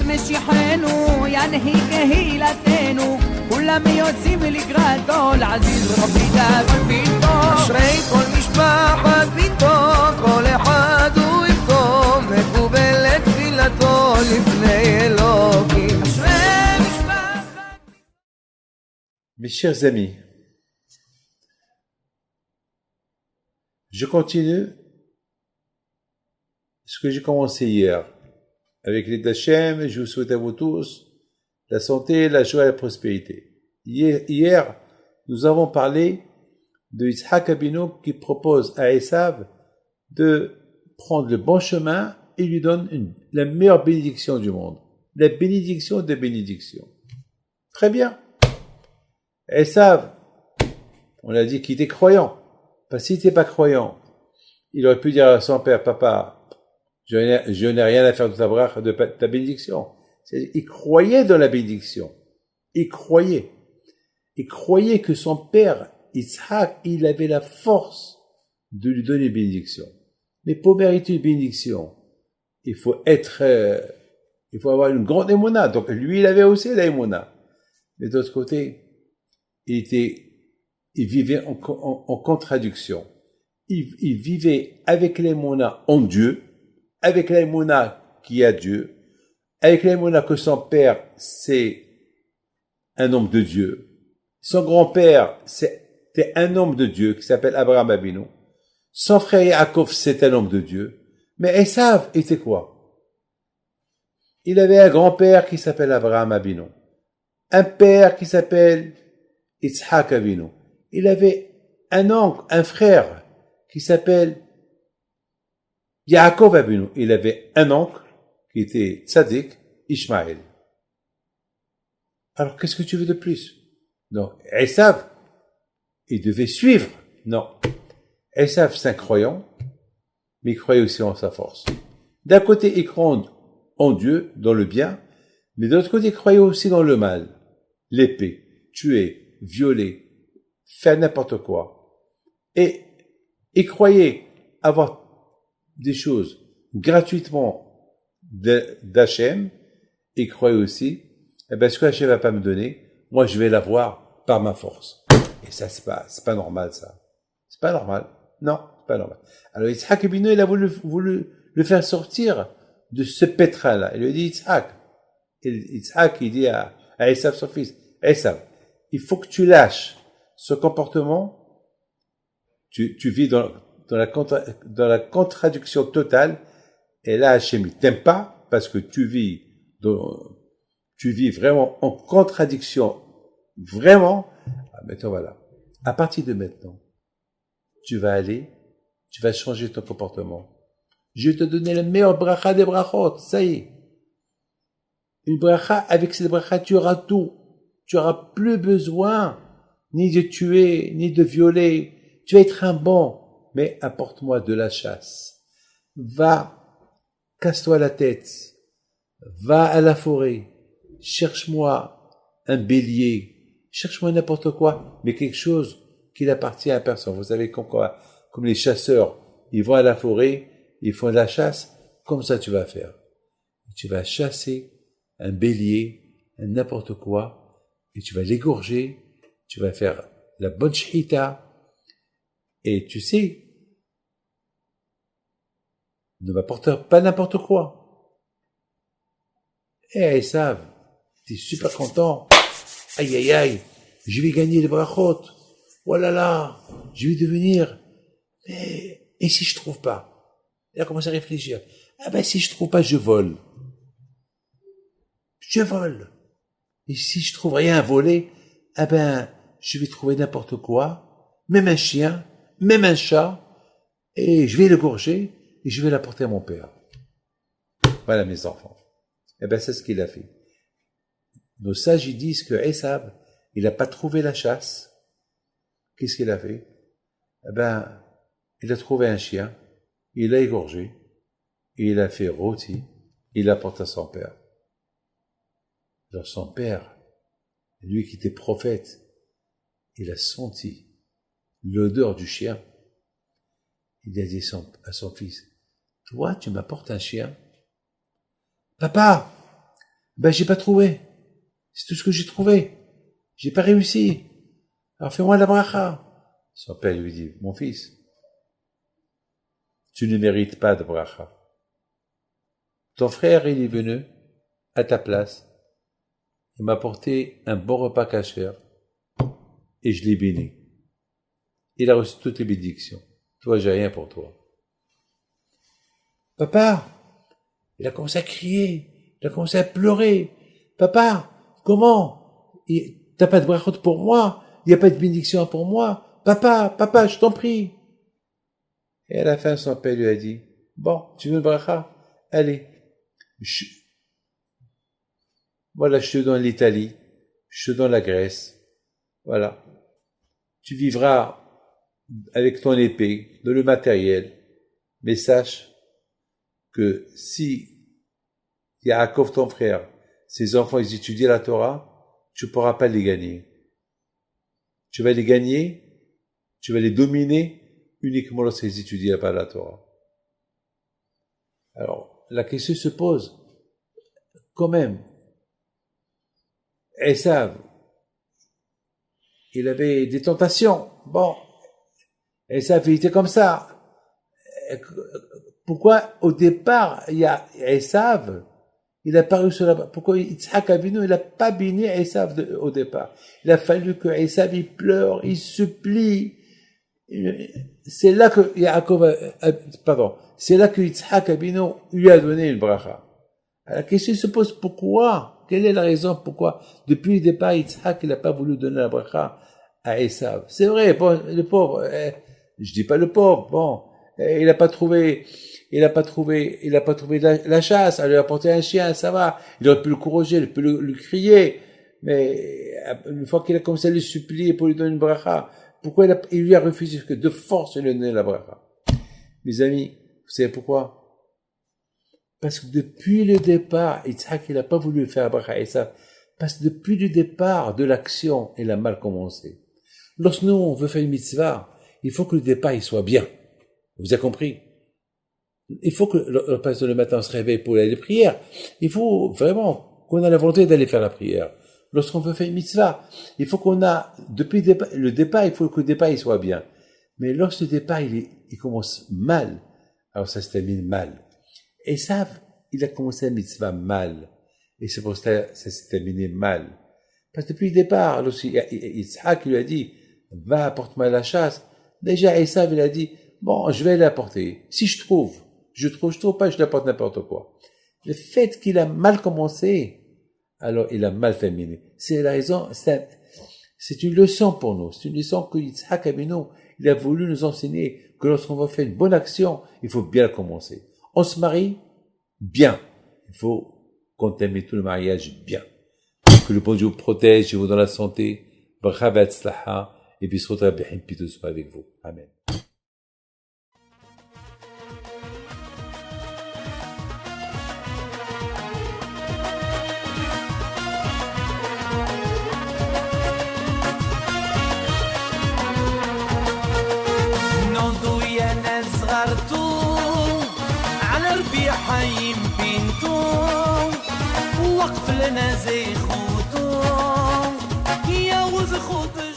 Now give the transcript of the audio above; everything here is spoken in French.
משיחנו ינהיג קהילתנו כולם יוצאים לקראתו לעזיז רבי דאגון ביתו אשרי כל משפחת ביתו כל אחד הוא איתו מקובל את תפילתו לפני אלוקים אשרי משפחת Mes chers amis, je continue ce que j'ai commencé hier. Avec l'aide d'Hachem, je vous souhaite à vous tous la santé, la joie et la prospérité. Hier, nous avons parlé de Yitzhak Abinu qui propose à Esav de prendre le bon chemin et lui donne la meilleure bénédiction du monde. La bénédiction des bénédictions. Très bien. Esav, on a dit qu'il était croyant. Parce qu'il n'était pas croyant, il aurait pu dire à son père, papa, je n'ai rien à faire de ta bracha, de ta bénédiction. Il croyait dans la bénédiction. Il croyait. Il croyait que son père, Yitzhak, il avait la force de lui donner une bénédiction. Mais pour mériter une bénédiction, il faut avoir une grande émona. Donc lui, il avait aussi la émona. Mais d'autre côté, il vivait en contradiction. Il vivait avec l'émona en Dieu, avec l'émona qui a Dieu, avec l'émona que son père, c'est un homme de Dieu. Son grand-père, c'était un homme de Dieu qui s'appelle Abraham Abinu. Son frère Yaakov, c'est un homme de Dieu. Mais Esav était quoi? Il avait un grand-père qui s'appelle Abraham Abinu. Un père qui s'appelle Yitzhak Abinu. Il avait un oncle, un frère qui s'appelle Yaakov Abinu. Il avait un oncle qui était Tzadik, Ishmaël. Alors qu'est-ce que tu veux de plus? Donc, Esav, il devait suivre. Non. Esav, c'est un croyant, mais il croyait aussi en sa force. D'un côté, il croyait en Dieu, dans le bien, mais de l'autre côté, il croyait aussi dans le mal. L'épée, tuer, violer, faire n'importe quoi. Et il croyait avoir des choses gratuitement d'Hachem. Il croyait aussi, ce que Hachem va pas me donner, moi je vais l'avoir par ma force. Et ça, c'est pas normal, ça. C'est pas normal. Non, c'est pas normal. Alors Yitzhak Abinu, il a voulu le faire sortir de ce pétrin-là. Il lui dit, Yitzhak, il dit à Esav, son fils, Esav, il faut que tu lâches ce comportement. Tu vis dans la contradiction totale. Et là, Hachem, il t'aime pas parce que tu vis vraiment en contradiction. Vraiment. Maintenant, voilà. À partir de maintenant, tu vas changer ton comportement. Je vais te donner le meilleur bracha des brachot. Ça y est. Une bracha, avec cette bracha, tu auras tout. Tu auras plus besoin ni de tuer, ni de violer. Tu vas être un bon. Mais apporte-moi de la chasse. Va, casse-toi la tête. Va à la forêt. Cherche-moi un bélier. Cherche-moi n'importe quoi, mais quelque chose qui n'appartient à personne. Vous savez, comme les chasseurs, ils vont à la forêt, ils font de la chasse, comme ça tu vas faire. Tu vas chasser un bélier, n'importe quoi, et tu vas l'égorger, tu vas faire la bonne shhita, et tu sais, ne m'apporte pas n'importe quoi. Et ils savent, t'es super content. Aïe, aïe, aïe, je vais gagner les brachot. Oh là là, je vais devenir. Mais, et si je trouve pas? Il a commencé à réfléchir. Si je trouve pas, je vole. Je vole. Et si je trouve rien à voler, je vais trouver n'importe quoi, même un chien, même un chat, et je vais le gorger, et je vais l'apporter à mon père. Voilà mes enfants. C'est ce qu'il a fait. Nos sages, ils disent que Esav, il n'a pas trouvé la chasse. Qu'est-ce qu'il a fait? Il a trouvé un chien, il l'a égorgé, et il a fait rôti, il l'apporte à son père. Alors son père, lui qui était prophète, il a senti l'odeur du chien. Il a dit à son fils, toi, tu m'apportes un chien? Papa, Ben, j'ai pas trouvé. C'est tout ce que j'ai trouvé. J'ai pas réussi. Alors fais-moi la bracha. Son père lui dit, mon fils, tu ne mérites pas de bracha. Ton frère, il est venu à ta place. Il m'a apporté un bon repas kasher et je l'ai béni. Il a reçu toutes les bénédictions. Toi, j'ai rien pour toi. Papa, il a commencé à crier, il a commencé à pleurer. Papa, comment? T'as pas de brachot pour moi? Il n'y a pas de bénédiction pour moi? Papa, je t'en prie. Et à la fin, son père lui a dit, bon, tu veux une bracha? Allez. Voilà, je te donne l'Italie, je te donne la Grèce. Voilà. Tu vivras avec ton épée, dans le matériel. Mais sache que si Yaakov, ton frère, ses enfants, ils étudient la Torah, tu ne pourras pas les gagner. Tu vas les gagner, tu vas les dominer uniquement lorsqu'ils étudient pas la Torah. Alors, la question se pose, quand même, Esav, il avait des tentations. Bon, Esav, il était comme ça. Pourquoi, au départ, il y a Esav, il a paru sur la... Pourquoi Yitzhak Avinu, il n'a pas béni Esav au départ. Il a fallu que Esav, il pleure, il supplie. C'est là que c'est là que Yitzhak Avinu lui a donné une bracha. La question se pose, pourquoi? Quelle est la raison pourquoi, depuis le départ, Yitzhak, il n'a pas voulu donner la bracha à Esav? C'est vrai, bon, le pauvre, je dis pas le pauvre, bon, il n'a pas trouvé la chasse, elle lui a apporté un chien, ça va, il aurait pu le corriger, il peut le crier, mais une fois qu'il a commencé à le supplier pour lui donner une bracha, pourquoi il lui a refusé que de force il lui a donné la bracha? Mes amis, vous savez pourquoi? Parce que depuis le départ, Yitzhak, il n'a pas voulu faire la bracha à Esav, parce que depuis le départ de l'action, il a mal commencé. Lorsque nous, on veut faire une mitzvah, il faut que le départ, il soit bien. Vous avez compris? Il faut que le matin, on se réveille pour aller à la prière. Il faut vraiment qu'on ait la volonté d'aller faire la prière. Lorsqu'on veut faire une mitzvah, il faut qu'on a, depuis le départ, il faut que le départ, il soit bien. Mais lorsque le départ, il commence mal, alors ça se termine mal. Esav, il a commencé la mitzvah mal. Et c'est pour ça que ça s'est terminé mal. Parce que depuis le départ, Yitzhak lui a dit, va, apporte-moi la chasse. Déjà, Esav, il a dit, bon, je vais l'apporter. Si je trouve pas, je l'apporte n'importe quoi. Le fait qu'il a mal commencé, alors il a mal terminé. C'est la raison, c'est une leçon pour nous. C'est une leçon que Yitzhak Avinu, il a voulu nous enseigner que lorsqu'on va faire une bonne action, il faut bien commencer. On se marie bien. Il faut qu'on termine tout le mariage bien. Que le bon Dieu vous protège et vous dans la santé. Bracha v'atzlaha. Et puis se retrouve avec vous. Amen. حي بنتو وقف لنا زي خوتو يا وز خوتو